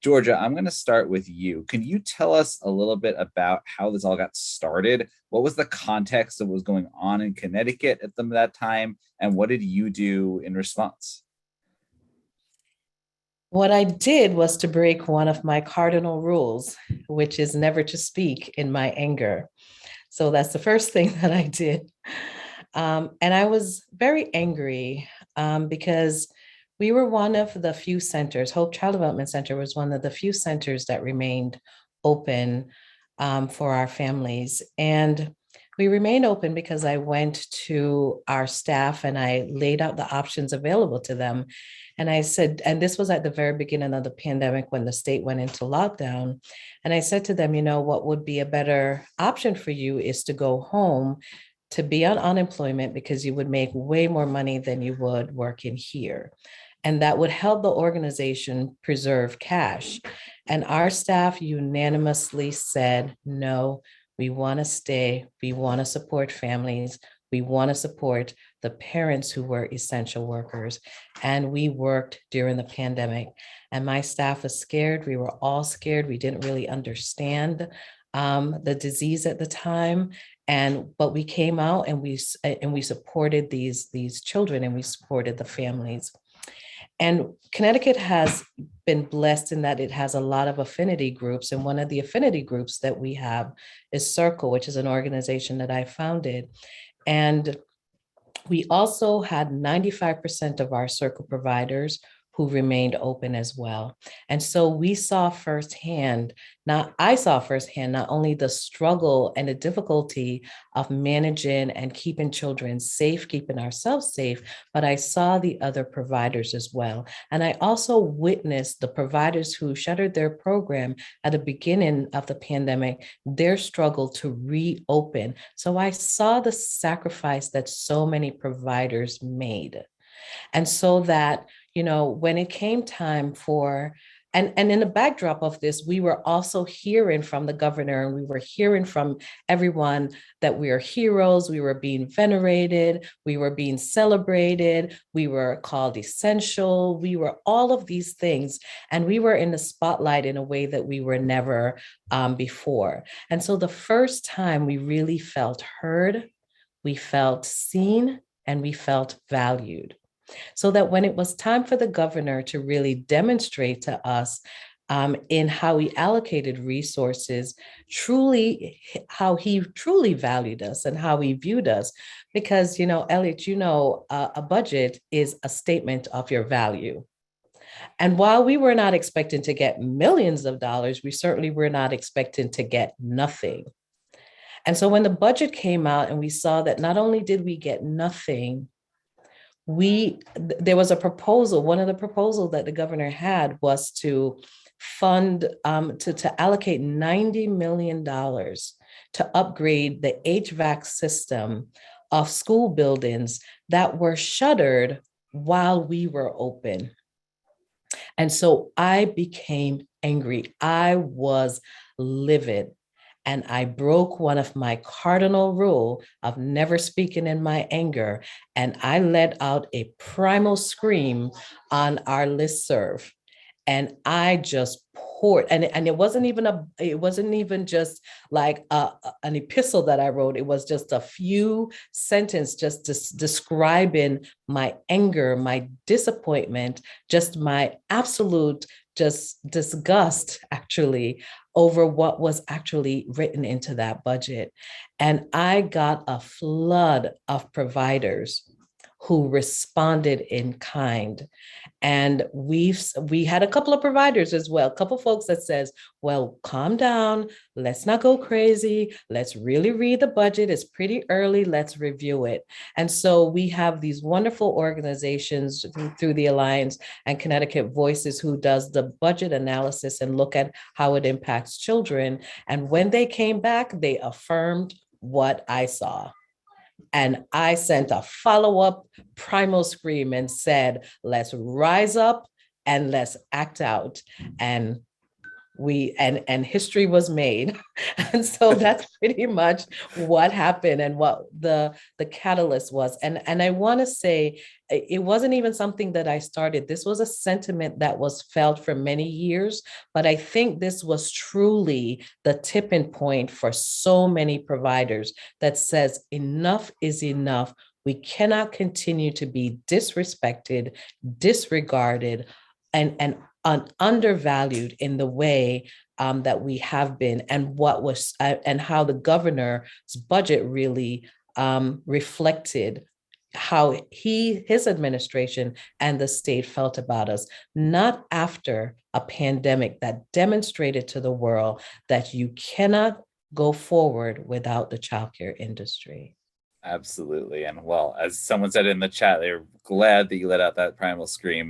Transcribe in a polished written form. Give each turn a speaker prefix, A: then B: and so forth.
A: Georgia, I'm going to start with you. Can you tell us a little bit about how this all got started? What was the context of what was going on in Connecticut at that time? And what did you do in response?
B: What I did was to break one of my cardinal rules, which is never to speak in my anger. So that's the first thing that I did. And I was very angry because we were one of the few centers. Hope Child Development Center was one of the few centers that remained open for our families. And we remained open because I went to our staff and I laid out the options available to them. And I said, and this was at the very beginning of the pandemic when the state went into lockdown. And I said to them, what would be a better option for you is to go home to be on unemployment because you would make way more money than you would working here. And that would help the organization preserve cash. And our staff unanimously said, no, we want to stay. We want to support families. We want to support the parents who were essential workers. And we worked during the pandemic. And my staff was scared. We were all scared. We didn't really understand the disease at the time. But we came out and we supported these children and we supported the families. And Connecticut has been blessed in that it has a lot of affinity groups. And one of the affinity groups that we have is CERCLE, which is an organization that I founded. And we also had 95% of our CERCLE providers who remained open as well. And so we saw firsthand, I saw firsthand not only the struggle and the difficulty of managing and keeping children safe, keeping ourselves safe, but I saw the other providers as well. And I also witnessed the providers who shuttered their program at the beginning of the pandemic, their struggle to reopen. So I saw the sacrifice that so many providers made. And so that, when it came time for, and in the backdrop of this, we were also hearing from the governor and we were hearing from everyone that we are heroes, we were being venerated, we were being celebrated, we were called essential, we were all of these things. And we were in the spotlight in a way that we were never before. And so the first time we really felt heard, we felt seen, and we felt valued. So that when it was time for the governor to really demonstrate to us in how he allocated resources, truly how he truly valued us and how he viewed us. Because, Elliot, a budget is a statement of your value. And while we were not expecting to get millions of dollars, we certainly were not expecting to get nothing. And so when the budget came out and we saw that not only did we get nothing, there was a proposal. One of the proposals that the governor had was to fund to allocate $90 million to upgrade the HVAC system of school buildings that were shuttered while we were open. And so I became angry. I was livid. And I broke one of my cardinal rule of never speaking in my anger. And I let out a primal scream on our listserv. And I just poured, and it wasn't even just like an epistle that I wrote. It was just a few sentences just describing my anger, my disappointment, just my absolute just disgust actually over what was actually written into that budget. And I got a flood of providers who responded in kind. And we had a couple of providers as well, a couple of folks that says, well, calm down, let's not go crazy, let's really read the budget, it's pretty early, let's review it. And so we have these wonderful organizations through the Alliance and Connecticut Voices who does the budget analysis and look at how it impacts children. And when they came back, they affirmed what I saw. And I sent a follow-up primal scream and said, let's rise up and let's act out. And and history was made. And so that's pretty much what happened and what the catalyst was. And I want to say it wasn't even something that I started. This was a sentiment that was felt for many years, but I think this was truly the tipping point for so many providers that says enough is enough. We cannot continue to be disrespected, disregarded, and undervalued in the way that we have been, and what was and how the governor's budget really reflected how his administration and the state felt about us, not after a pandemic that demonstrated to the world that you cannot go forward without the childcare industry.
A: Absolutely. And well, as someone said in the chat, they're glad that you let out that primal scream.